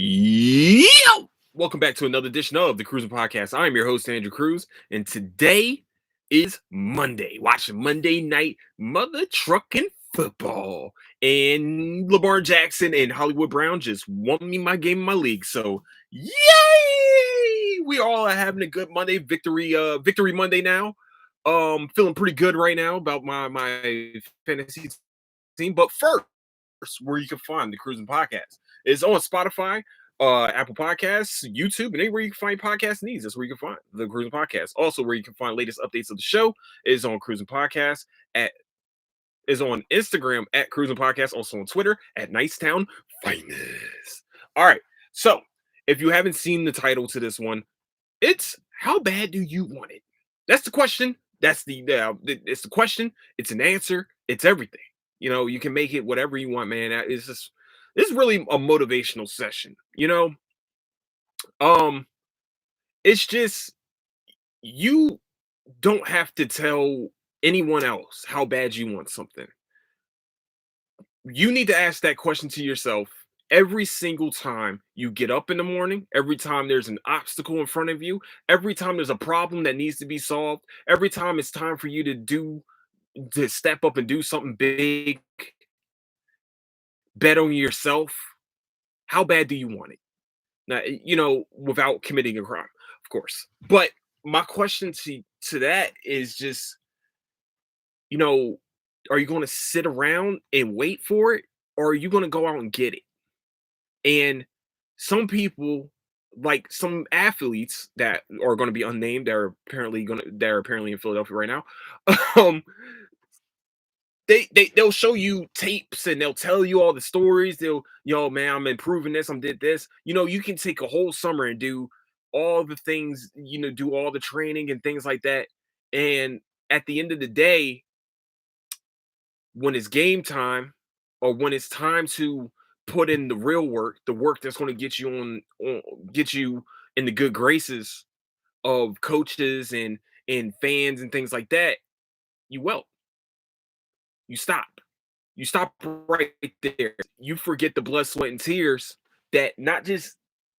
Yo! Welcome back to another edition of the Cruising Podcast. I'm your host, Andrew Cruz, and today is Monday. Watching Monday Night Mother Trucking Football. And Lamar Jackson and Hollywood Brown just won me my game in my league. So, yay! We all are having a good Monday. Victory Monday now. Feeling pretty good right now about my fantasy team. But first, where you can find the Cruising Podcast is on Spotify, Apple Podcasts, YouTube, and anywhere you can find podcast needs. That's where you can find the Cruising Podcast. Also, where you can find latest updates of the show is on Cruising Podcast is on Instagram at Cruising Podcast, also on Twitter at Nicetown Finest. All right, so if you haven't seen the title to this one, it's how bad do you want it? That's the question. It's the question. It's an answer. It's everything. You know, you can make it whatever you want, man. This is really a motivational session. It's just you don't have to tell anyone else how bad you want something. You need to ask that question to yourself every single time you get up in the morning, every time there's an obstacle in front of you, every time there's a problem that needs to be solved, every time it's time for you to step up and do something big, bet on yourself. How bad do you want it? Now, without committing a crime, of course. But my question to that is just, are you going to sit around and wait for it, or are you going to go out and get it? And some people, like some athletes that are going to be unnamed, they're apparently in Philadelphia right now. They'll show you tapes and they'll tell you all the stories. Man, I'm improving this, I'm did this. You can take a whole summer and do all the things, do all the training and things like that. And at the end of the day, when it's game time, or when it's time to put in the real work, the work that's going to get you in the good graces of coaches and fans and things like that, you wilt. You stop. You stop right there. You forget the blood, sweat, and tears that not just.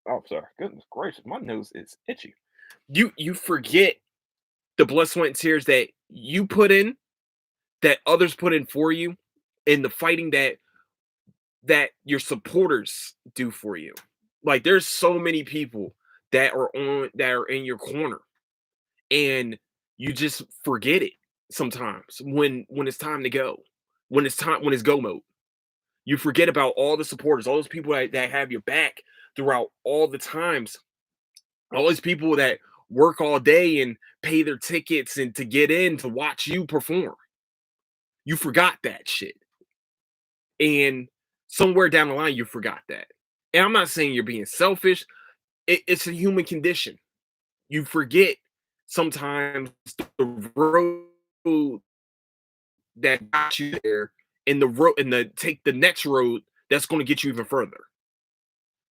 Oh, sorry. Goodness gracious, my nose is itchy. You forget the blood, sweat, and tears that you put in, that others put in for you, and the fighting that your supporters do for you. Like, there's so many people that are in your corner, and you just forget it sometimes when it's time to go, when it's go mode. You forget about all the supporters, all those people that have your back throughout all the times, all those people that work all day and pay their tickets and to get in to watch you perform. You forgot that shit. And somewhere down the line, you forgot that. And I'm not saying you're being selfish. It's a human condition. You forget sometimes the road that got you there, and take the next road that's going to get you even further.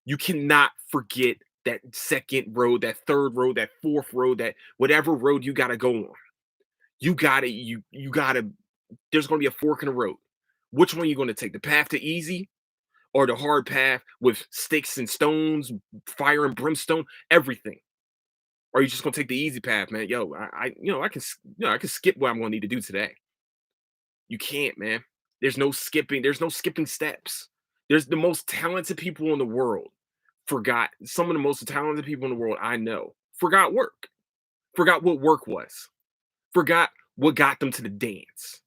You cannot forget that second road, that third road, that fourth road, that whatever road you got to go on. You got to, there's going to be a fork in the road. Which one are you going to take? The path to easy, or the hard path with sticks and stones, fire and brimstone, everything? Or are you just going to take the easy path, man? I can skip what I'm going to need to do today. You can't, man. There's no skipping steps. There's the most talented people in the world. Some of the most talented people in the world I know forgot work. Forgot what work was. Forgot what got them to the dance.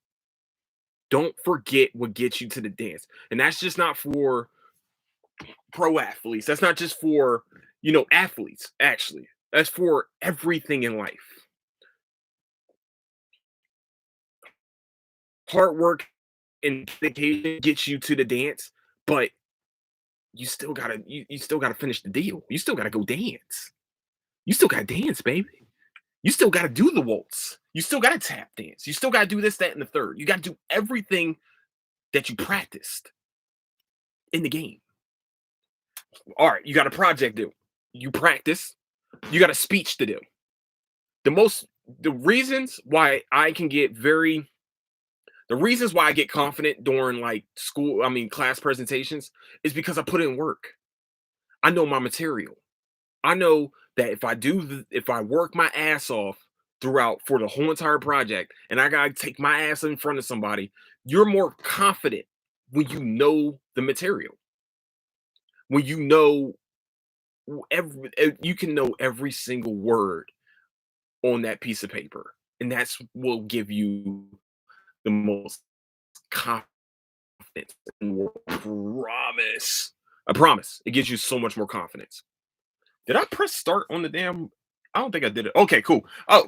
Don't forget what gets you to the dance. And that's just not for pro athletes. That's not just for, athletes, actually. That's for everything in life. Hard work and dedication gets you to the dance, but you still gotta finish the deal. You still gotta go dance. You still gotta dance, baby. You still gotta do the waltz. You still gotta tap dance. You still gotta do this, that, and the third. You gotta do everything that you practiced in the game. All right, you got a project due. You practice. You got a speech to do. The reasons why I get confident during class presentations is because I put in work. I know my material. I know that if I work my ass off throughout for the whole entire project and I gotta take my ass in front of somebody, you're more confident when you know the material. When you know you can know every single word on that piece of paper. And that's will give you the most confidence in the world. Promise. I promise. It gives you so much more confidence. Did I press start on the damn? I don't think I did it. Okay, cool. Oh,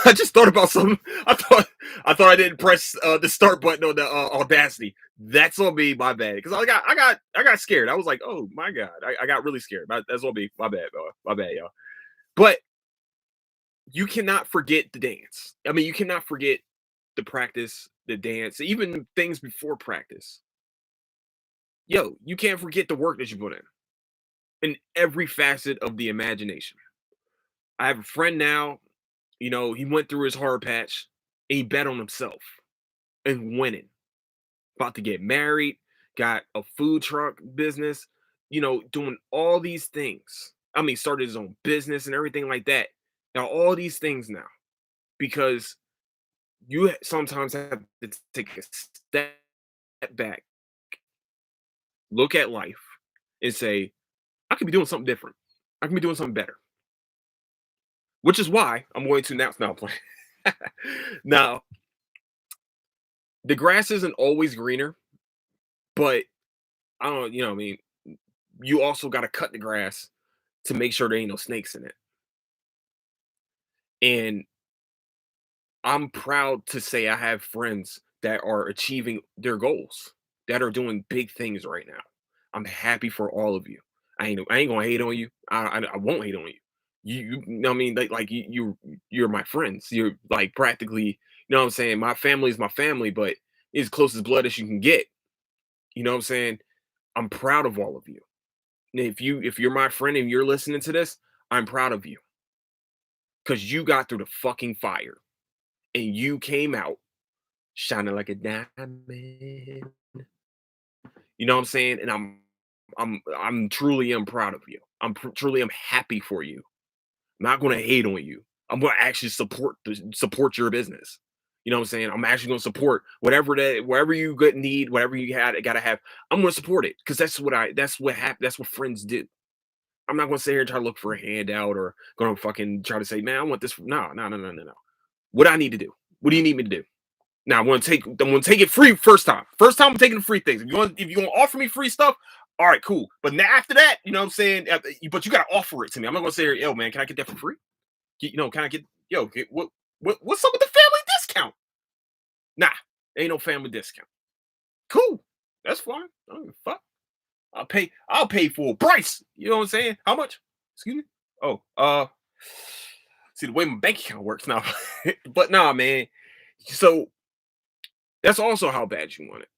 I just thought about something. I thought I didn't press the start button on the Audacity. That's on me, my bad. Because I got scared. I was like, oh my god, I got really scared. That's on me, my bad, my bad, y'all. But you cannot forget the dance. I mean, you cannot forget the practice, the dance, even things before practice. Yo, you can't forget the work that you put in every facet of the imagination. I have a friend now, he went through his hard patch and he bet on himself and winning. About to get married, got a food truck business, doing all these things. I mean, started his own business and everything like that. Now, all these things now, because you sometimes have to take a step back, look at life, and say, I could be doing something different. I can be doing something better. Which is why I'm going to now play. Now, the grass isn't always greener, but I don't, I mean, you also got to cut the grass to make sure there ain't no snakes in it. And I'm proud to say I have friends that are achieving their goals, that are doing big things right now. I'm happy for all of you. I ain't gonna hate on you. I won't hate on you. You know what I mean? Like you're my friends. You're like practically, you know what I'm saying? My family is my family, but it's close as blood as you can get. You know what I'm saying? I'm proud of all of you. And if you're my friend and you're listening to this, I'm proud of you. Cause you got through the fucking fire and you came out shining like a diamond. You know what I'm saying? And I'm truly am proud of you. Truly am happy for you. I'm not going to hate on you. I'm going to actually support your business. You know what I'm saying? I'm actually going to support whatever you good need, whatever you got to have. I'm going to support it because that's what happens. That's what friends do. I'm not going to sit here and try to look for a handout or going to fucking try to say, man, I want this. No, no, no, no, no, no. What I need to do? What do you need me to do? Now I'm gonna take it free first time. First time I'm taking the free things. If you want to offer me free stuff, all right, cool. But now after that, you know what I'm saying? But you gotta offer it to me. I'm not gonna say, yo, man, can I get that for free? Can I what's up with the family discount? Nah, ain't no family discount. Cool. That's fine. I don't give a fuck. I'll pay full price. You know what I'm saying? How much? Excuse me? Oh, see the way my bank account works now. But nah, man. So that's also how bad you want it.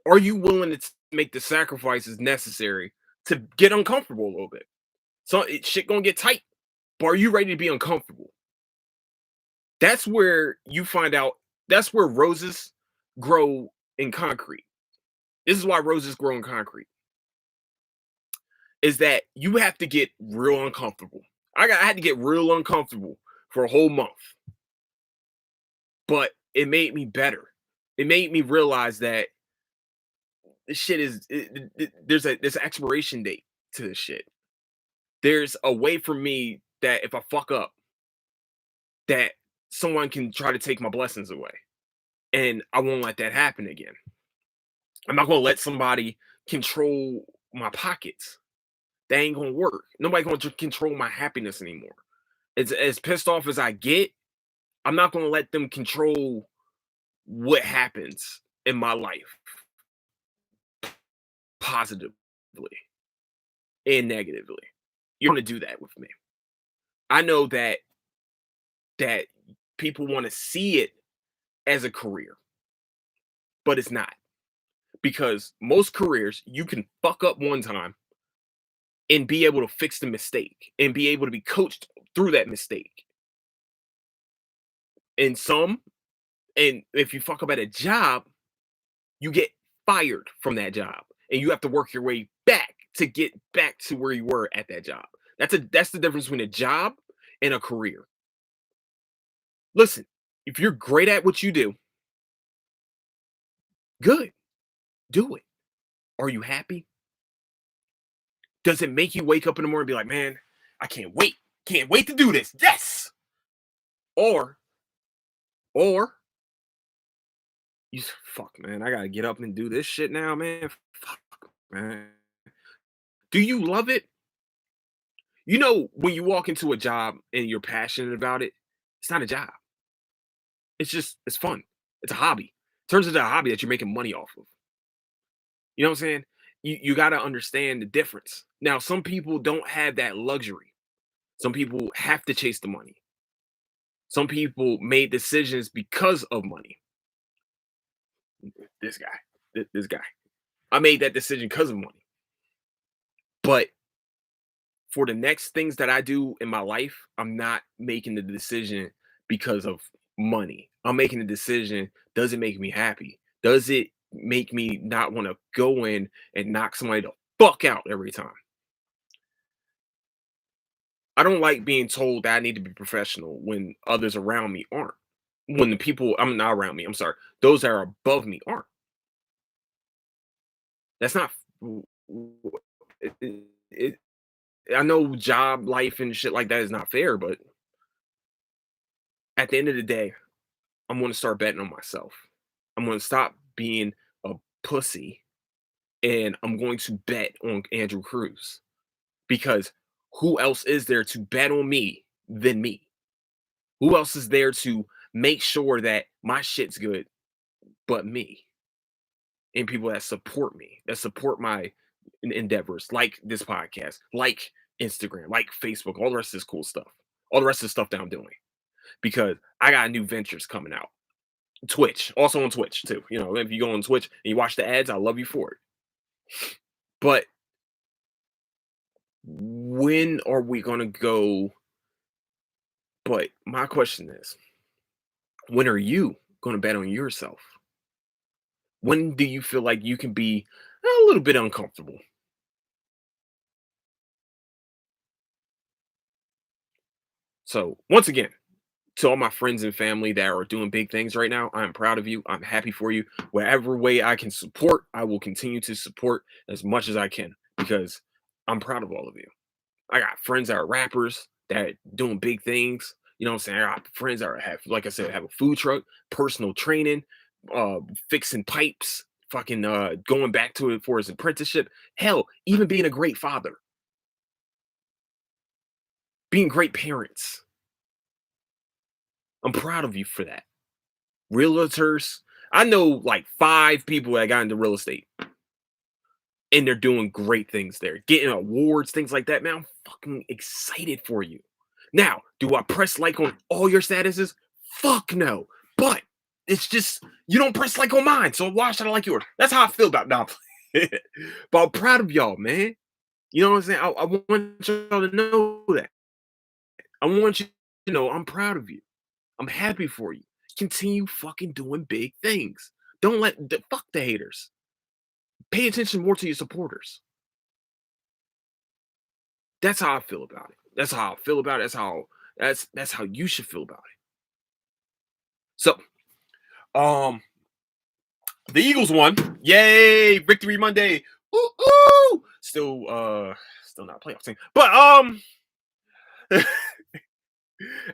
Are you willing to make the sacrifices necessary to get uncomfortable a little bit? So shit gonna get tight, but are you ready to be uncomfortable? That's where you find out. That's where roses grow in concrete. This is why roses grow in concrete. Is that you have to get real uncomfortable. I had to get real uncomfortable for a whole month, but it made me better. It made me realize that this shit there's an expiration date to this shit. There's a way for me that if I fuck up, that someone can try to take my blessings away. And I won't let that happen again. I'm not gonna let somebody control my pockets. That ain't gonna work. Nobody gonna control my happiness anymore. As pissed off as I get, I'm not gonna let them control what happens in my life positively and negatively. You're gonna do that with me. I know that people want to see it as a career, but it's not. Because most careers, you can fuck up one time and be able to fix the mistake and be able to be coached through that mistake. And if you fuck up at a job, you get fired from that job and you have to work your way back to get back to where you were at that job. That's the difference between a job and a career. Listen, if you're great at what you do, good, do it. Are you happy? Does it make you wake up in the morning and be like, man, I can't wait to do this? Yes. Or, or fuck, man, I gotta get up and do this shit now, man. Fuck, man. Do you love it? You know, when you walk into a job and you're passionate about it, it's not a job. It's fun. It's a hobby. Turns into a hobby that you're making money off of. You know what I'm saying? You got to understand the difference. Now, some people don't have that luxury. Some people have to chase the money. Some people made decisions because of money. This guy, this guy. I made that decision because of money. But for the next things that I do in my life, I'm not making the decision because of money. I'm making the decision. Does it make me happy? Does it make me not want to go in and knock somebody the fuck out every time? I don't like being told that I need to be professional when others around me aren't. When the people I'm not around me, I'm sorry, those that are above me aren't. That's not. It, I know job life and shit like that is not fair, but at the end of the day, I'm going to start betting on myself. I'm going to stop being a pussy and I'm going to bet on Andrew Cruz because who else is there to bet on me than me? Who else is there to make sure that my shit's good but me? And people that support me, that support my endeavors, like this podcast, like Instagram, like Facebook, all the rest of this cool stuff, all the rest of the stuff that I'm doing. Because I got new ventures coming out. Twitch, also on Twitch too. You know, if you go on Twitch and you watch the ads, I love you for it. But when are we gonna go? But my question is, when are you gonna bet on yourself? When do you feel like you can be a little bit uncomfortable? So once again, to all my friends and family that are doing big things right now, I'm proud of you. I'm happy for you. Whatever way I can support, I will continue to support as much as I can because I'm proud of all of you. I got friends that are rappers that are doing big things. You know what I'm saying? I got friends that have, like I said, have a food truck, personal training, fixing pipes, fucking going back to it for his apprenticeship. Hell, even being a great father, being great parents. I'm proud of you for that. Realtors, I know like 5 people that got into real estate and they're doing great things there, getting awards, things like that. Man, I'm fucking excited for you. Now, do I press like on all your statuses? Fuck no. But it's just, you don't press like on mine. So why should I like yours? That's how I feel about now. But I'm proud of y'all, man. You know what I'm saying? I want y'all to know that. I want you to know I'm proud of you. I'm happy for you. Continue fucking doing big things. Don't fuck the haters. Pay attention more to your supporters. That's how I feel about it. That's how I feel about it. That's how you should feel about it. So, um, the Eagles won. Yay! Victory Monday. Ooh, ooh! Still not a playoff team. But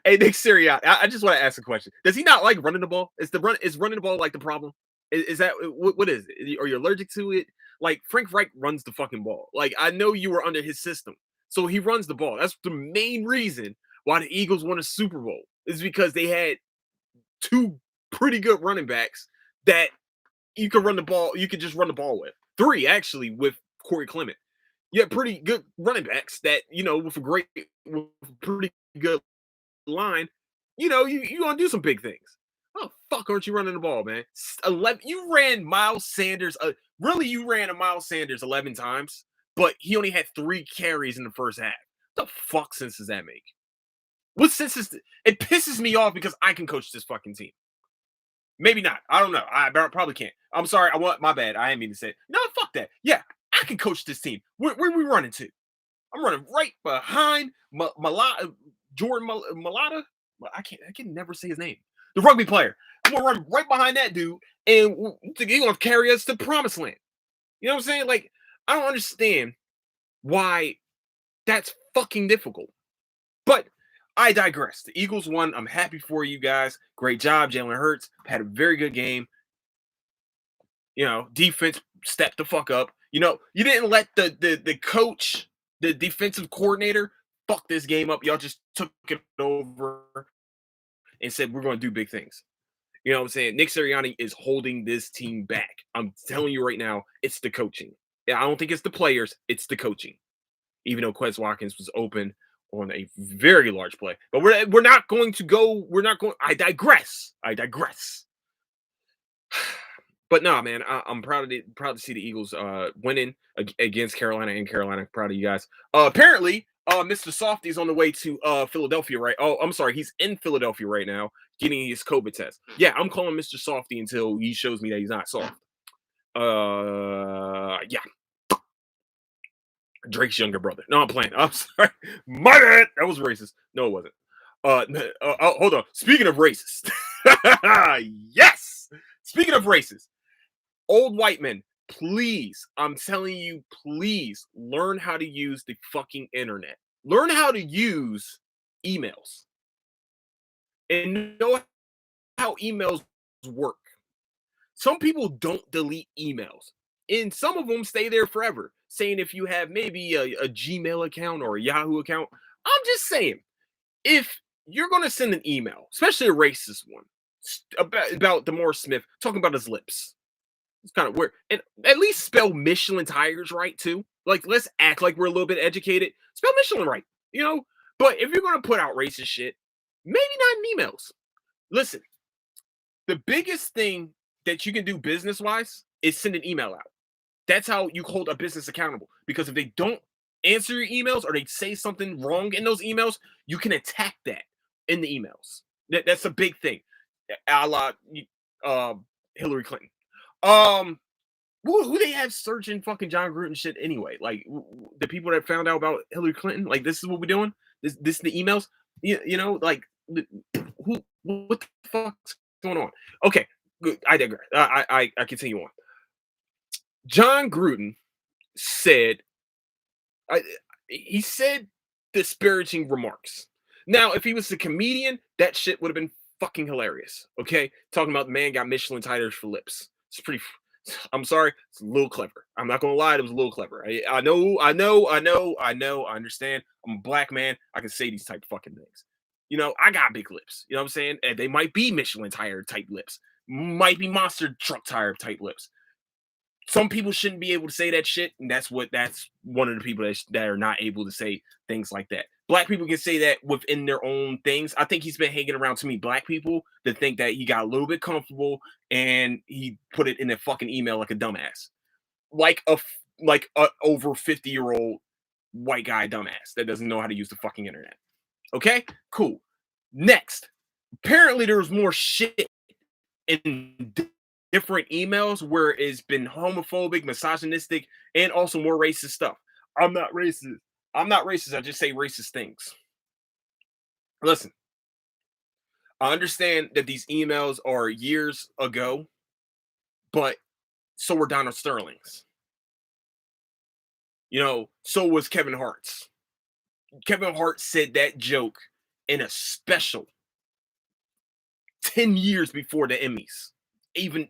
hey, Nick Sirianni, I just want to ask a question. Does he not like running the ball? Is running the ball like the problem? Is that what is it? Are you allergic to it? Like Frank Reich runs the fucking ball. Like I know you were under his system, so he runs the ball. That's the main reason why the Eagles won a Super Bowl is because they had 2 pretty good running backs that you could run the ball. You could just run the ball with 3 actually with Corey Clement. You have pretty good running backs that with a pretty good line, you gonna do some big things. Oh fuck, aren't you running the ball, man? 11. You ran Miles Sanders. Really, you ran a Miles Sanders 11 times, but he only had 3 carries in the first half. What the fuck sense does that make? What sense is it? Pisses me off because I can coach this fucking team. Maybe not. I don't know. I probably can't. I'm sorry. My bad. I didn't mean to say it. No, fuck that. Yeah, I I can coach this team. Where we running to? I'm running right behind Jordan Malata. I can never say his name. The rugby player. I'm gonna run right behind that dude, and he's gonna carry us to promised land. You know what I'm saying? Like, I don't understand why that's fucking difficult. But I digress. The Eagles won. I'm happy for you guys. Great job. Jalen Hurts had a very good game. You know, defense stepped the fuck up. You know, you didn't let the coach, the defensive coordinator, fuck this game up. Y'all just took it over and said, we're going to do big things. You know what I'm saying? Nick Sirianni is holding this team back. I'm telling you right now, it's the coaching. I don't think it's the players. It's the coaching. Even though Quez Watkins was open on a very large play. But we're not going to go. We're not going. I digress. But no, man, I'm proud to see the Eagles winning against Carolina and Carolina. Proud of you guys. Apparently, Mr. Softy's on the way to Philadelphia, right? Oh, I'm sorry, he's in Philadelphia right now getting his COVID test. Yeah, I'm calling Mr. Softy until he shows me that he's not soft. Yeah. Drake's younger brother. No, I'm playing. I'm sorry. My bad. That was racist. No, it wasn't. Hold on. Speaking of racist. Yes. Speaking of racist. Old white men, please, I'm telling you, please learn how to use the fucking internet. Learn how to use emails. And know how emails work. Some people don't delete emails. And some of them stay there forever. Saying if you have maybe a Gmail account or a Yahoo account, I'm just saying, if you're going to send an email, especially a racist one, about DeMar Smith talking about his lips, it's kind of weird. And at least spell Michelin tires right, too. Like, let's act like we're a little bit educated. Spell Michelin right, you know? But if you're going to put out racist shit, maybe not in emails. Listen, the biggest thing that you can do business-wise is send an email out. That's how you hold a business accountable. Because if they don't answer your emails or they say something wrong in those emails, you can attack that in the emails. That's a big thing. A la Hillary Clinton. Who they have searching fucking John Gruden shit anyway? Like the people that found out about Hillary Clinton. Like this is what we're doing. This the emails. You know, like what the fuck's going on? Okay, good. I digress. I continue on. John Gruden said, he said disparaging remarks. Now, if he was a comedian, that shit would have been fucking hilarious. Okay, talking about the man got Michelin tires for lips. It's pretty. I'm sorry, it's a little clever. I'm not gonna lie, it was a little clever. I know. I understand. I'm a black man. I can say these type of fucking things. You know, I got big lips. You know what I'm saying? And they might be Michelin tire type lips. Might be monster truck tire type lips. Some people shouldn't be able to say that shit, and that's one of the people that are not able to say things like that. Black people can say that within their own things. I think he's been hanging around too many black people that think that he got a little bit comfortable and he put it in a fucking email like a dumbass, like a over 50-year-old white guy dumbass that doesn't know how to use the fucking internet. Okay, cool. Next, apparently there was more shit in different emails where it's been homophobic, misogynistic, and also more racist stuff. I'm not racist. I just say racist things. Listen, I understand that these emails are years ago, but so were Donald Sterling's. You know, so was Kevin Hart's. Kevin Hart said that joke in a special 10 years before the Emmys even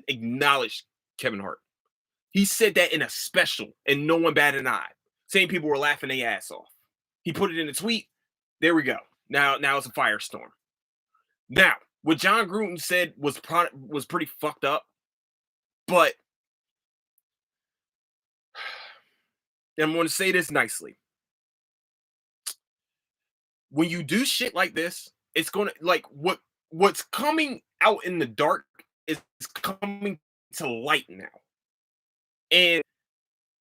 acknowledged Kevin Hart. He said that in a special and no one batted an eye. Same people were laughing their ass off. He put it in a tweet. There we go. Now it's a firestorm. Now, what John Gruden said was pretty fucked up, but I'm going to say this nicely. When you do shit like this, it's going to, like, what's coming out in the dark is coming to light now. And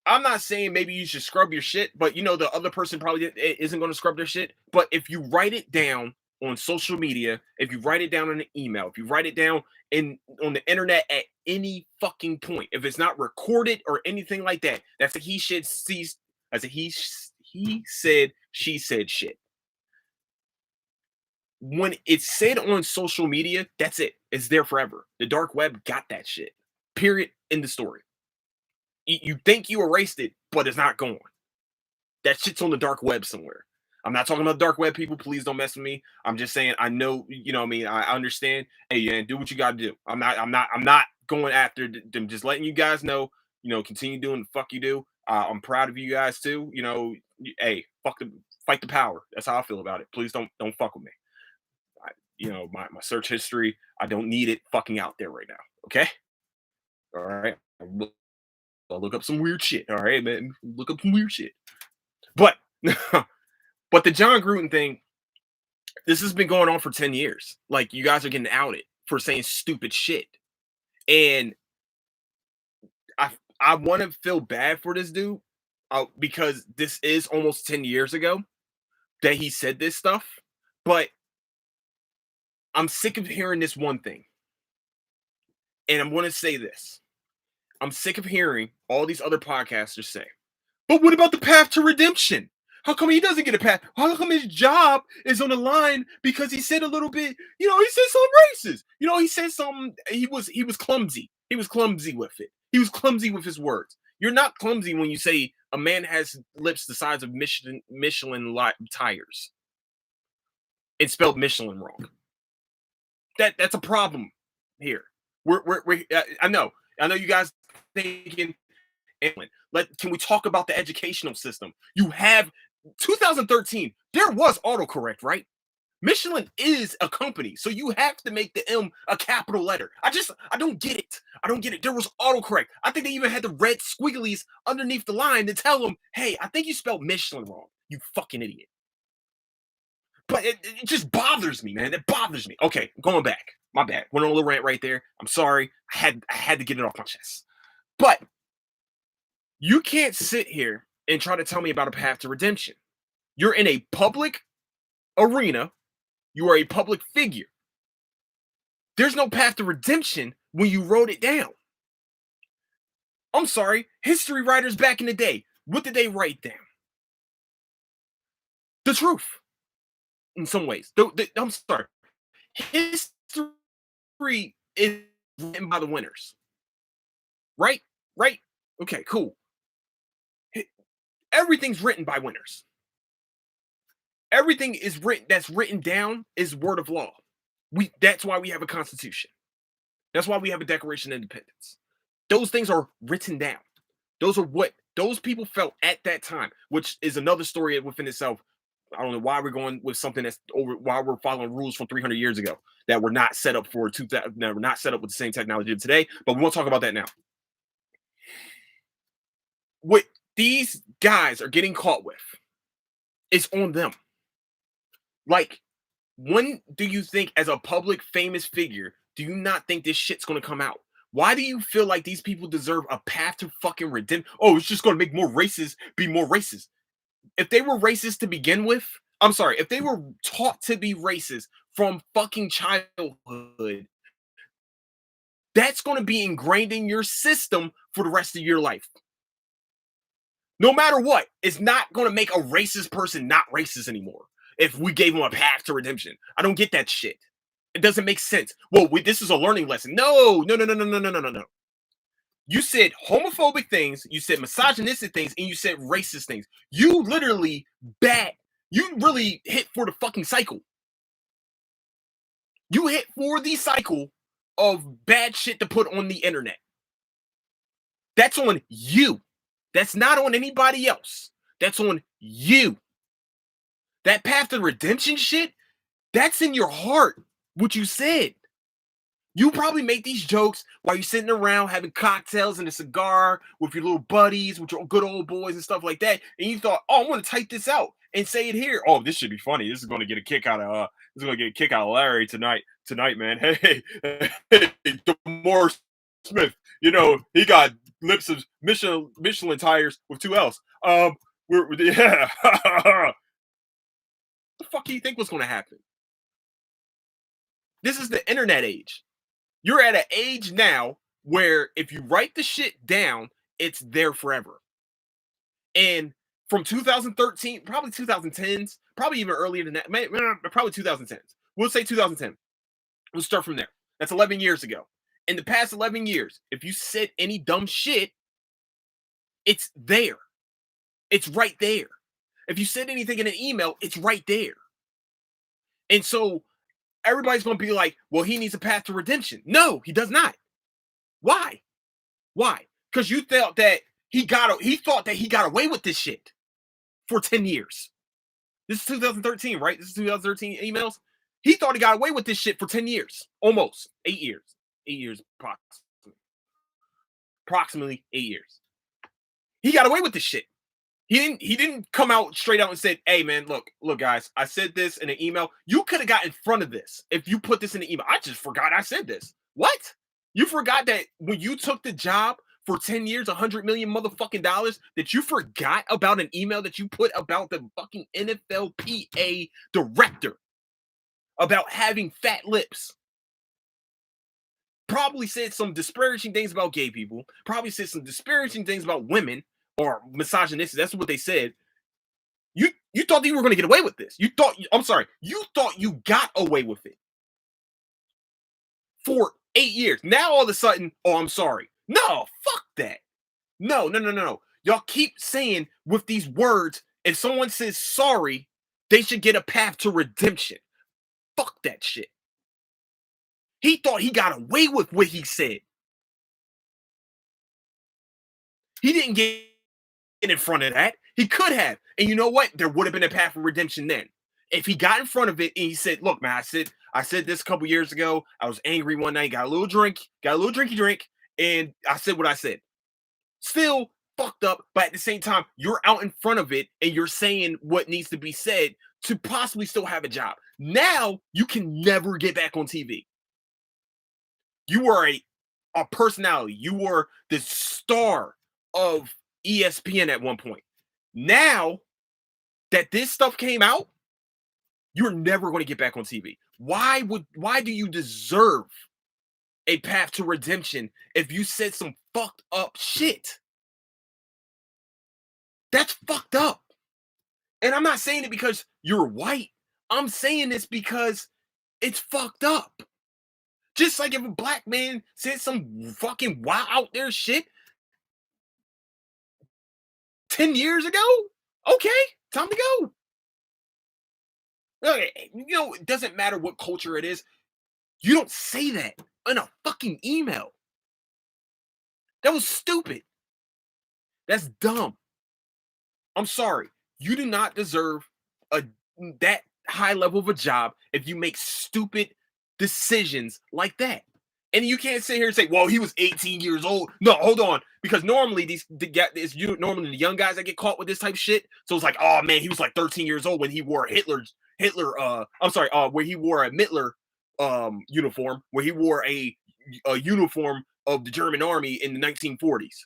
I'm not saying maybe you should scrub your shit, but you know, the other person probably isn't going to scrub their shit. But if you write it down on social media, if you write it down in an email, if you write it down on the internet at any fucking point. If it's not recorded or anything like that, that's a he said, she said shit. When it's said on social media, that's it. It's there forever. The dark web got that shit. Period. In the story. You think you erased it, but it's not gone. That shit's on the dark web somewhere. I'm not talking about dark web people. Please don't mess with me. I'm just saying I know, you know what I mean? I understand. Hey, man, do what you gotta do. I'm not going after them, just letting you guys know, continue doing the fuck you do. I'm proud of you guys too. Hey, fight the power. That's how I feel about it. Please don't fuck with me. My search history, I don't need it fucking out there right now. Okay? All right. I'll look up some weird shit. All right, man. Look up some weird shit. But but the John Gruden thing, this has been going on for 10 years. Like, you guys are getting outed for saying stupid shit. And I want to feel bad for this dude because this is almost 10 years ago that he said this stuff. But I'm sick of hearing this one thing. And I'm going to say this. I'm sick of hearing all these other podcasters say, but what about the path to redemption? How come he doesn't get a path? How come his job is on the line because he said a little bit, he said something racist. He said something, he was clumsy. He was clumsy with it. He was clumsy with his words. You're not clumsy when you say a man has lips the size of Michelin tires and spelled Michelin wrong. That's a problem here. I know you guys thinking, can we talk about the educational system? You have 2013, there was autocorrect, right? Michelin is a company, so you have to make the M a capital letter. I don't get it. I don't get it. There was autocorrect. I think they even had the red squigglies underneath the line to tell them, hey, I think you spelled Michelin wrong, you fucking idiot. But it just bothers me, man. It bothers me. Okay, going back. My bad. Went on a little rant right there. I'm sorry. I had to get it off my chest. But you can't sit here and try to tell me about a path to redemption. You're in a public arena. You are a public figure. There's no path to redemption when you wrote it down. I'm sorry. History writers back in the day, what did they write down? The truth. In some ways. I'm sorry. History is written by the winners. Right? Right? Okay, cool. Everything's written by winners. Everything is written that's written down is word of law. That's why we have a constitution. That's why we have a Declaration of Independence. Those things are written down. Those are what those people felt at that time, which is another story within itself. I don't know why we're going with something that's over, why we're following rules from 300 years ago that were not set up for 2000, that were not set up with the same technology of today, but we won't talk about that now. What these guys are getting caught with is on them. Like, when do you think, as a public famous figure, do you not think this shit's going to come out? Why do you feel like these people deserve a path to fucking redemption? Oh, it's just going to make more races be more racist. If they were racist to begin with, I'm sorry, if they were taught to be racist from fucking childhood, that's going to be ingrained in your system for the rest of your life. No matter what, it's not going to make a racist person not racist anymore if we gave them a path to redemption. I don't get that shit. It doesn't make sense. Well, this is a learning lesson. No. You said homophobic things, you said misogynistic things, and you said racist things. You literally you really hit for the fucking cycle. You hit for the cycle of bad shit to put on the internet. That's on you. That's not on anybody else. That's on you. That path to redemption shit, that's in your heart, what you said. You probably make these jokes while you're sitting around having cocktails and a cigar with your little buddies, with your good old boys and stuff like that. And you thought, oh, I'm going to type this out and say it here. Oh, this should be funny. This is going to get a kick out of Larry tonight, man. Hey, DeMar Smith, he got lips of Michelin tires with 2 L's. Yeah. What the fuck do you think was going to happen? This is the internet age. You're at an age now where if you write the shit down, it's there forever. And from 2013, probably 2010s, probably even earlier than that, probably 2010s. We'll say 2010. We'll start from there. That's 11 years ago. In the past 11 years, if you said any dumb shit, it's there. It's right there. If you said anything in an email, it's right there. And so everybody's going to be like, well, he needs a path to redemption. No, he does not. Why? Why? Because you thought that he thought that he got away with this shit for 10 years. This is 2013, right? This is 2013 emails. He thought he got away with this shit for 10 years. Almost 8 years. 8 years approximately. Approximately 8 years. He got away with this shit. He didn't come out straight out and said, hey man, look guys, I said this in an email. You could have got in front of this if you put this in an email. I just forgot I said this. What? You forgot that when you took the job for 10 years, $100 million motherfucking dollars, that you forgot about an email that you put about the fucking NFLPA director about having fat lips. Probably said some disparaging things about gay people. Probably said some disparaging things about women or misogynistic. That's what they said. You thought that you were going to get away with this. You thought you got away with it for 8 years. Now all of a sudden, oh, I'm sorry. No, fuck that. No. Y'all keep saying with these words, if someone says sorry, they should get a path to redemption. Fuck that shit. He thought he got away with what he said. He didn't get in front of that. He could have. And you know what? There would have been a path for redemption then. If he got in front of it and he said, look, man, I said this a couple years ago. I was angry one night, got a little drinky drink, and I said what I said. Still fucked up, but at the same time, you're out in front of it and you're saying what needs to be said to possibly still have a job. Now you can never get back on TV. You were a personality. You were the star of ESPN at one point. Now that this stuff came out, you're never going to get back on TV. Why do you deserve a path to redemption if you said some fucked up shit? That's fucked up. And I'm not saying it because you're white. I'm saying this because it's fucked up. Just like if a black man said some fucking wild out there shit 10 years ago, okay, time to go. It doesn't matter what culture it is. You don't say that in a fucking email. That was stupid. That's dumb. I'm sorry. You do not deserve that high level of a job if you make stupid decisions like that. And you can't sit here and say, well, he was 18 years old. No, hold on. Because normally normally the young guys that get caught with this type of shit. So it's like, oh man, he was like 13 years old when he wore where he wore a Hitler uniform, where he wore a uniform of the German army in the 1940s.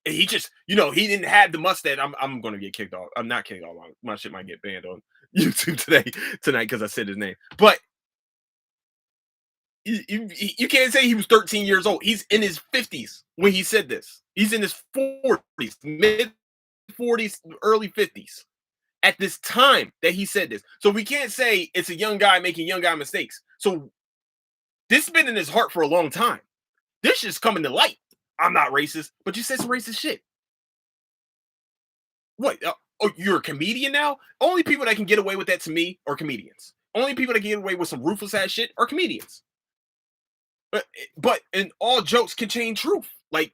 And he just, he didn't have the mustache. I'm going to get kicked off. I'm not kicked off. My shit might get banned on YouTube tonight because I said his name. But you can't say he was 13 years old. He's in his 50s when he said this. He's in his 40s, mid 40s, early 50s at this time that he said this. So we can't say it's a young guy making young guy mistakes. So this has been in his heart for a long time. This shit's coming to light. I'm not racist, but you said some racist shit. What? You're a comedian now? Only people that can get away with that to me are comedians. Only people that can get away with some ruthless ass shit are comedians. But and all jokes contain truth, like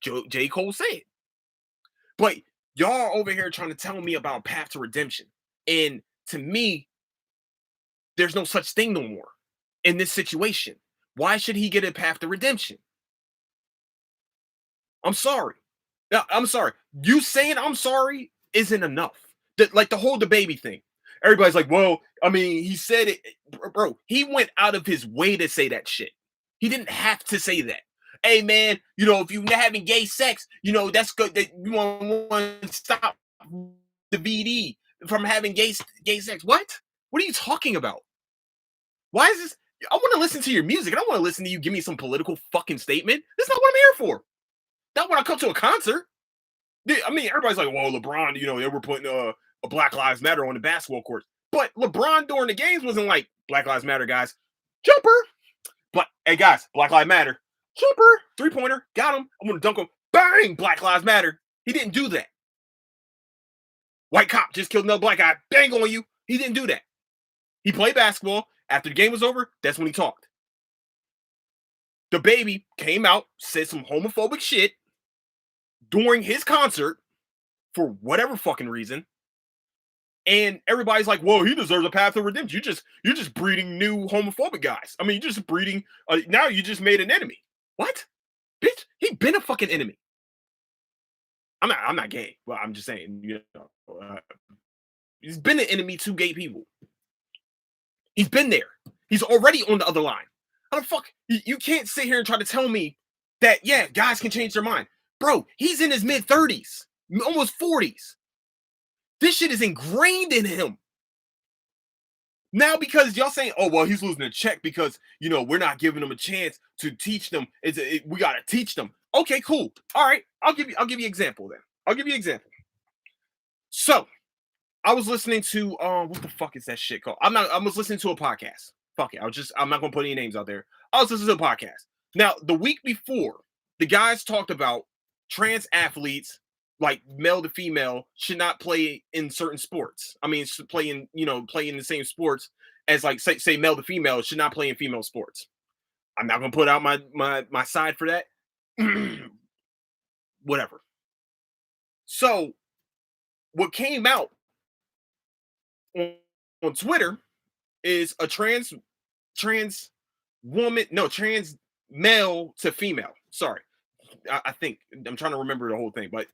J. Cole said. But y'all are over here trying to tell me about path to redemption. And to me, there's no such thing no more in this situation. Why should he get a path to redemption? I'm sorry. Now, I'm sorry. You saying I'm sorry isn't enough. Like the whole DaBaby thing. Everybody's like, well, I mean, he said it. Bro, he went out of his way to say that shit. He didn't have to say that. Hey, man, if you're having gay sex, that's good. That you want to stop the VD from having gay sex. What? What are you talking about? Why is this? I want to listen to your music. I don't want to listen to you give me some political fucking statement. That's not what I'm here for. Not when I come to a concert. I mean, everybody's like, well, LeBron, they were putting a Black Lives Matter on the basketball court. But LeBron during the games wasn't like, Black Lives Matter, guys. Jumper. But hey, guys, Black Lives Matter. Jumper. 3-pointer. Got him. I'm going to dunk him. Bang. Black Lives Matter. He didn't do that. White cop just killed another black guy. Bang on you. He didn't do that. He played basketball. After the game was over, that's when he talked. The baby came out, said some homophobic shit during his concert for whatever fucking reason. And everybody's like, "Whoa, he deserves a path to redemption. You're just breeding new homophobic guys. I mean, you're just breeding. Now you just made an enemy. What, bitch? He been a fucking enemy. I'm not gay. Well, I'm just saying. He's been an enemy to gay people. He's been there. He's already on the other line. How the fuck you can't sit here and try to tell me that guys can change their mind, bro? He's in his mid-30s, almost 40s. This shit is ingrained in him. Now, because y'all saying, oh, well, he's losing a check because, we're not giving him a chance to teach them. We got to teach them. Okay, cool. All right. I'll give you an example then. I'll give you an example. So I was listening to, what the fuck is that shit called? I was listening to a podcast. Fuck it. I'm not going to put any names out there. I was listening to a podcast. Now, the week before, the guys talked about trans athletes, like male to female, should not play in certain sports. I mean, play in the same sports as, like, say male to female should not play in female sports. I'm not gonna put out my side for that. Whatever. So, what came out on Twitter is a trans male to female. Sorry. I think I'm trying to remember the whole thing, but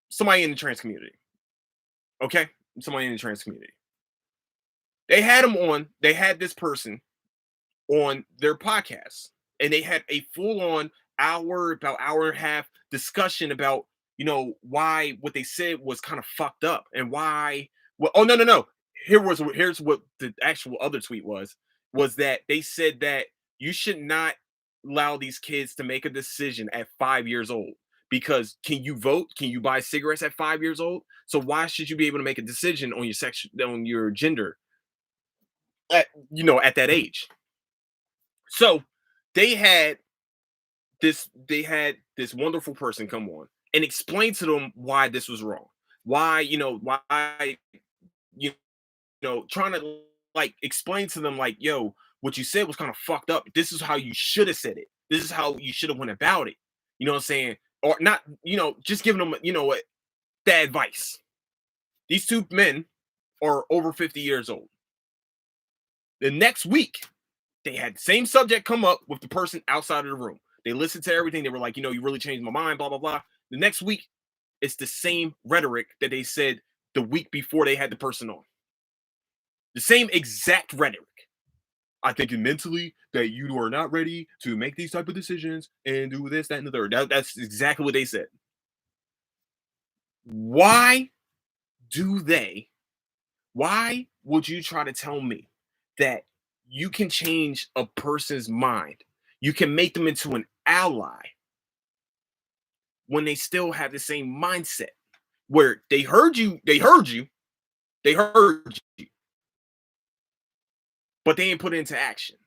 somebody in the trans community. Okay, somebody in the trans community. They had him on. They had this person on their podcast, and they had a full-on about hour and a half discussion about why what they said was kind of fucked up and why. Well, oh no. Here's what the actual other tweet was that they said that you should not allow these kids to make a decision at 5 years old, because can you vote? Can you buy cigarettes at 5 years old? So why should you be able to make a decision on your gender at that age? So they had this wonderful person come on and explain to them why this was wrong. Why trying to, like, explain to them, like, yo, what you said was kind of fucked up. This is how you should have said it. This is how you should have went about it. You know what I'm saying? Or not, just giving them, that advice. These two men are over 50 years old. The next week, they had the same subject come up with the person outside of the room. They listened to everything. They were like, you really changed my mind, blah, blah, blah. The next week, it's the same rhetoric that they said the week before they had the person on. The same exact rhetoric. I think mentally that you are not ready to make these type of decisions and do this, that, and the third. That's exactly what they said. Why would you try to tell me that you can change a person's mind? You can make them into an ally when they still have the same mindset where they heard you, but they ain't put it into action.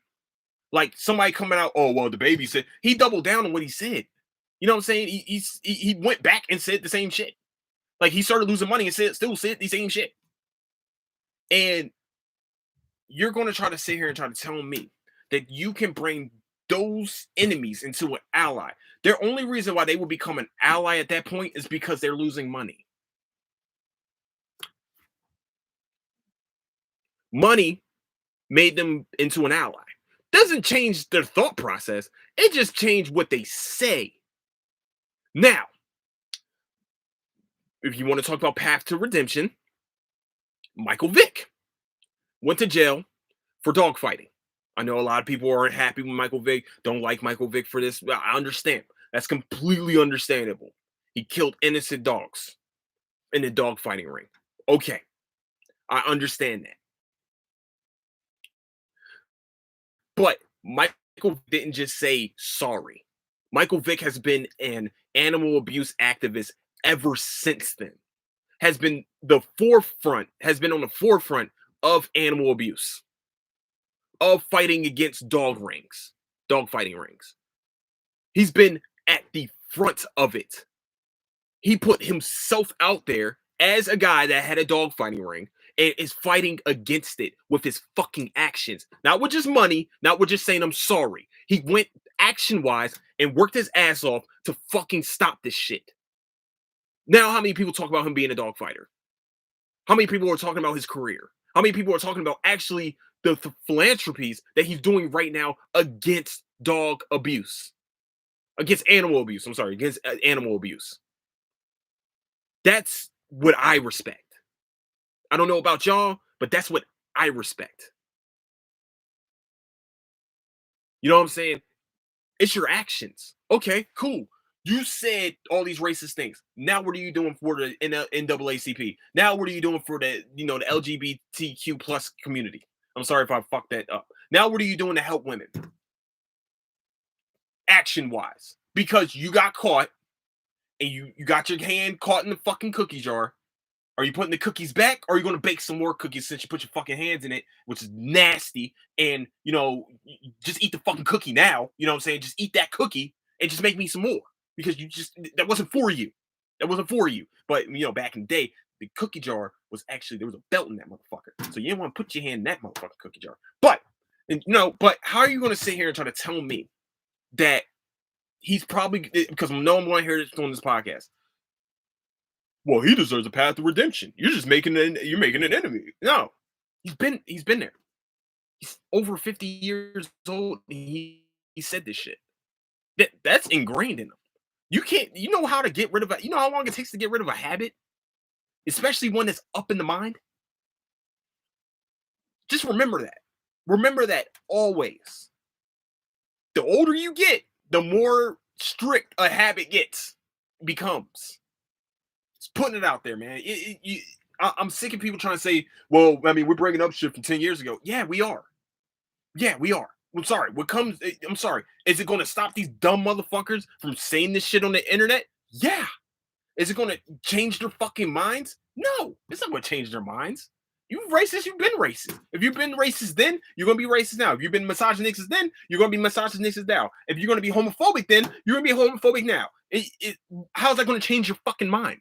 Like somebody coming out, oh, well, the baby said, he doubled down on what he said. You know what I'm saying? He went back and said the same shit. Like he started losing money and still said the same shit. And you're going to try to sit here and try to tell me that you can bring those enemies into an ally. Their only reason why they will become an ally at that point is because they're losing money. Money made them into an ally. Doesn't change their thought process. It just changed what they say. Now, if you want to talk about path to redemption, Michael Vick went to jail for dogfighting. I know a lot of people aren't happy with Michael Vick, don't like Michael Vick for this. I understand. That's completely understandable. He killed innocent dogs in the dogfighting ring. Okay. I understand that. But Michael didn't just say sorry. Michael Vick has been an animal abuse activist ever since then. Has been on the forefront of animal abuse, of fighting against dog fighting rings. He's been at the front of it. He put himself out there as a guy that had a dog fighting ring and is fighting against it with his fucking actions. Not with just money, not with just saying I'm sorry. He went action-wise and worked his ass off to fucking stop this shit. Now, how many people talk about him being a dog fighter? How many people are talking about his career? How many people are talking about actually the philanthropies that he's doing right now against dog abuse? Against animal abuse. I'm sorry, against animal abuse. That's what I respect. I don't know about y'all, but that's what I respect. You know what I'm saying? It's your actions. Okay, cool. You said all these racist things. Now what are you doing for the NAACP? Now what are you doing for the the LGBTQ plus community? I'm sorry if I fucked that up. Now what are you doing to help women? Action wise. Because you got caught and you got your hand caught in the fucking cookie jar. Are you putting the cookies back, or are you going to bake some more cookies since you put your fucking hands in it, which is nasty? And, just eat the fucking cookie now. You know what I'm saying? Just eat that cookie and just make me some more, because that wasn't for you. That wasn't for you. But, back in the day, the cookie jar was actually, there was a belt in that motherfucker. So you didn't want to put your hand in that motherfucking cookie jar. But how are you going to sit here and try to tell me that he's probably, because no one want to hear this on this podcast, well, he deserves a path to redemption. You're making an enemy. No, he's been there. He's over 50 years old. And he said this shit. That's ingrained in him. You know how to get rid of you know how long it takes to get rid of a habit, especially one that's up in the mind. Just remember that. Remember that always. The older you get, the more strict a habit becomes. Putting it out there, man. I'm sick of people trying to say, well, I mean, we're bringing up shit from 10 years ago. Yeah, we are. Yeah, we are. I'm sorry. I'm sorry. Is it going to stop these dumb motherfuckers from saying this shit on the internet? Yeah. Is it going to change their fucking minds? No, it's not going to change their minds. You racist, you've been racist. If you've been racist then, you're going to be racist now. If you've been misogynistic then, you're going to be misogynistic now. If you're going to be homophobic then, you're going to be homophobic now. How's that going to change your fucking mind?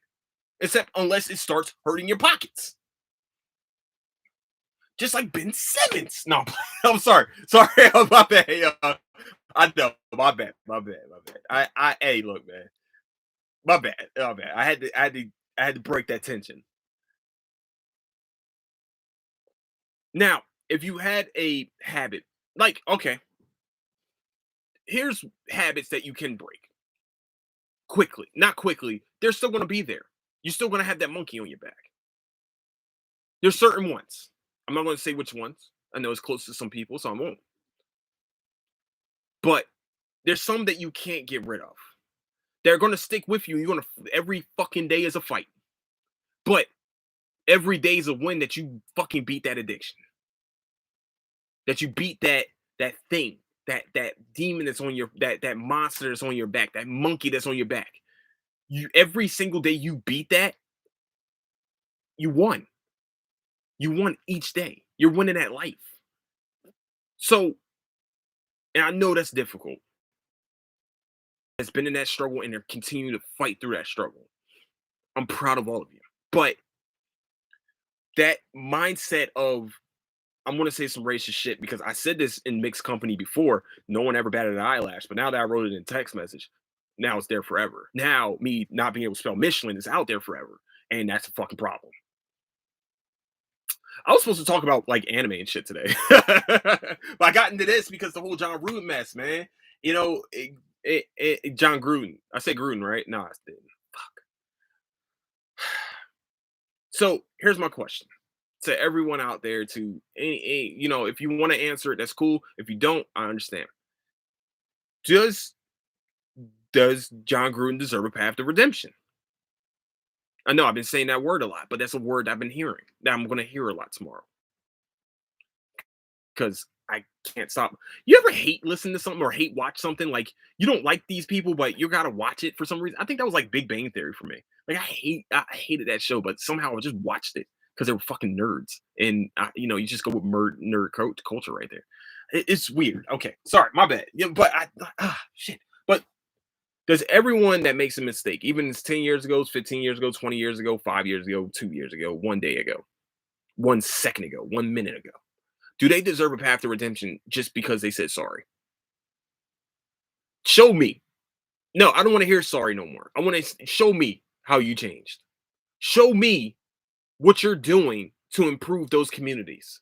Except unless it starts hurting your pockets. Just like Ben Simmons. No, I'm sorry. Sorry, my bad. I know. My bad. Hey, look, man. My bad. I had to break that tension. Now, if you had a habit, okay, here's habits that you can break quickly. Not quickly. They're still going to be there. You're still going to have that monkey on your back. There's certain ones. I'm not going to say which ones. I know it's close to some people, so I won't. But there's some that you can't get rid of. They're going to stick with you. Every fucking day is a fight. But every day is a win that you fucking beat that addiction. That you beat that thing, that demon that's on your, that monster that's on your back, that monkey that's on your back. Every single day you beat that, you won. You won each day. You're winning at life. So, and I know that's difficult. Has been in that struggle and they're continuing to fight through that struggle. I'm proud of all of you. But that mindset of, I'm going to say some racist shit because I said this in mixed company before. No one ever batted an eyelash. But now that I wrote it in text message, now it's there forever. Now me not being able to spell Michelin is out there forever. And that's a fucking problem. I was supposed to talk about anime and shit today. But I got into this because the whole John Gruden mess, man. John Gruden. I said Gruden, right? No, I didn't. Fuck. So here's my question to everyone out there. If you want to answer it, that's cool. If you don't, I understand. Does John Gruden deserve a path to redemption? I know I've been saying that word a lot, but that's a word I've been hearing that I'm going to hear a lot tomorrow. Because I can't stop. You ever hate listen to something or hate watch something like you don't like these people, but you gotta watch it for some reason? I think that was like Big Bang Theory for me. Like I hated that show, but somehow I just watched it because they were fucking nerds, and you just go with culture right there. It's weird. Okay, sorry, my bad. Yeah, but shit. But does everyone that makes a mistake, even it's 10 years ago, 15 years ago, 20 years ago, 5 years ago, 2 years ago, 1 day ago, 1 second ago, 1 minute ago, do they deserve a path to redemption just because they said sorry? Show me. No, I don't want to hear sorry no more. I want to show me how you changed. Show me what you're doing to improve those communities.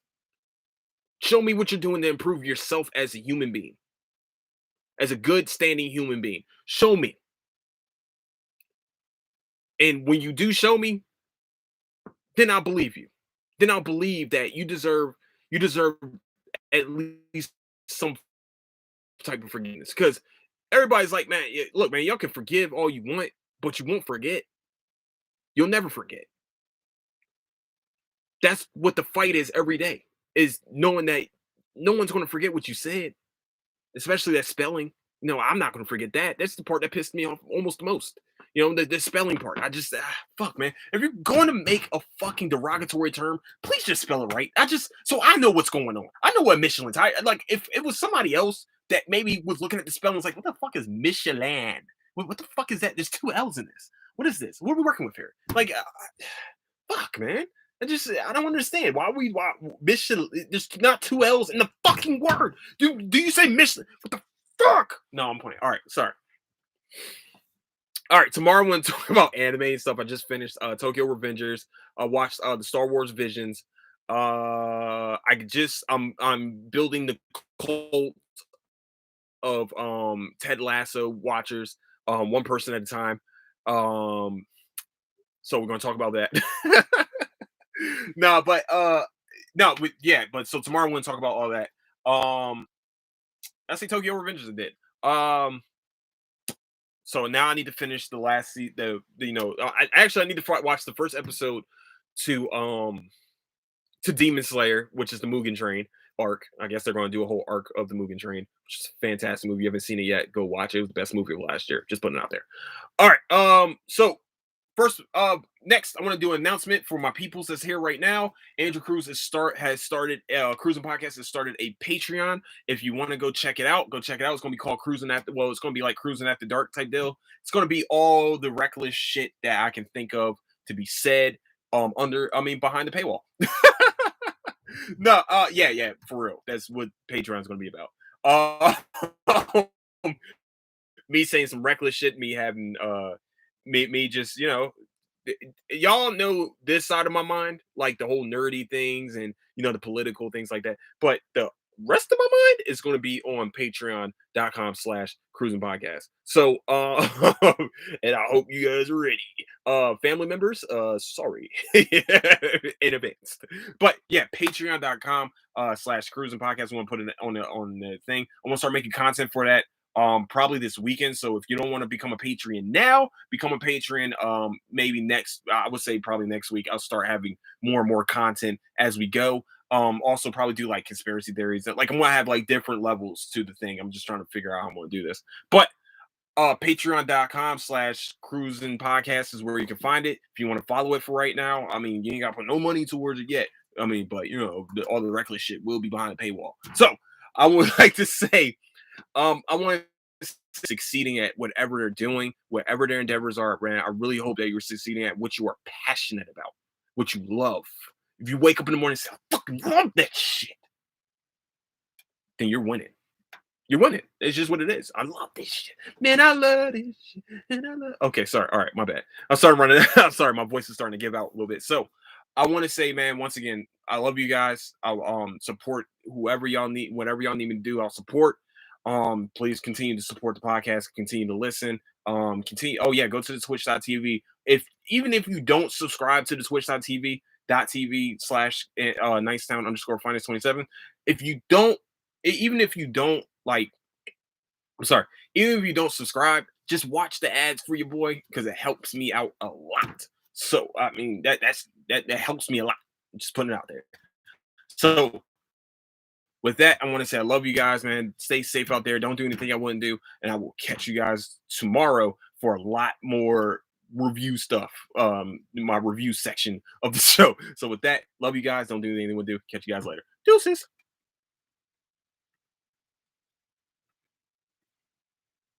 Show me what you're doing to improve yourself as a human being, as a good standing human being. Show me. And when you do show me, then I'll believe you. Then I'll believe that you deserve at least some type of forgiveness. Because everybody's like, man, look, man, y'all can forgive all you want, but you won't forget. You'll never forget. That's what the fight is every day, is knowing that no one's going to forget what you said, especially that spelling. No, I'm not going to forget that. That's the part that pissed me off almost the most. The spelling part. I just, fuck, man. If you're going to make a fucking derogatory term, please just spell it right. So I know what's going on. I know what Michelin's. Like, if it was somebody else that maybe was looking at the spelling, was like, what the fuck is Michelin? What the fuck is that? There's two L's in this. What is this? What are we working with here? Like, fuck, man. I don't understand why Michelin. There's not two L's in the fucking word. Do you say Michelin? What the fuck? No, I'm playing. All right, sorry. All right, tomorrow I'm going to talk about anime and stuff. I just finished Tokyo Revengers. I watched the Star Wars Visions. I'm building the cult of Ted Lasso watchers, one person at a time. So we're going to talk about that. No, but no, but so tomorrow we're going to talk about all that. I say Tokyo Revengers did. So now I need to finish the last I need to watch the first episode to Demon Slayer, which is the Mugen Train arc. I guess they're going to do a whole arc of the Mugen Train, which is a fantastic movie. You haven't seen it yet, go watch it. It was the best movie of last year. Just putting it out there. All right. So first, next, I want to do an announcement for my peoples that's here right now. Andrew Cruz has started Cruising Podcast has started a Patreon. If you want to go check it out, go check it out. It's going to be called Cruising After. Well, it's going to be like Cruising After Dark type deal. It's going to be all the reckless shit that I can think of to be said behind the paywall. No, yeah, for real. That's what Patreon's going to be about. Me saying some reckless shit, me having me just y'all know this side of my mind, like the whole nerdy things and the political things like that, but the rest of my mind is going to be on patreon.com/cruising podcast. So and I hope you guys are ready. Family members, sorry in advance, but yeah, patreon.com/cruising podcast. I want to put it on the thing. I want to start making content for that probably this weekend. So if you don't want to become a Patreon now, become a Patreon maybe I would say probably next week. I'll start having more and more content as we go. Also probably do like conspiracy theories. Like I'm gonna have like different levels to the thing. I'm just trying to figure out how I'm gonna do this. But patreon.com/cruising podcast is where you can find it if you want to follow it for right now. I mean, you ain't got to put no money towards it yet. I mean, but all the reckless shit will be behind the paywall. So I would like to say I want to succeeding at whatever they're doing, whatever their endeavors are, Brandon. I really hope that you're succeeding at what you are passionate about, what you love. If you wake up in the morning and say, I fucking love that shit, then you're winning. You're winning. It's just what it is. I love this shit. Man, I love this shit. Okay, sorry. All right, my bad. I'm starting running. I'm sorry, my voice is starting to give out a little bit. So I want to say, man, once again, I love you guys. I'll support whoever y'all need, whatever y'all need me to do, I'll support. Please continue to support the podcast, continue to listen. Go to the twitch.tv. Even if you don't subscribe to the twitch.tv /Nicetown_finance27. Even if you don't subscribe, just watch the ads for your boy because it helps me out a lot. So I mean that helps me a lot. Just putting it out there. So with that, I want to say I love you guys, man. Stay safe out there. Don't do anything I wouldn't do. And I will catch you guys tomorrow for a lot more review stuff. My review section of the show. So with that, love you guys. Don't do anything I wouldn't do. Catch you guys later. Deuces.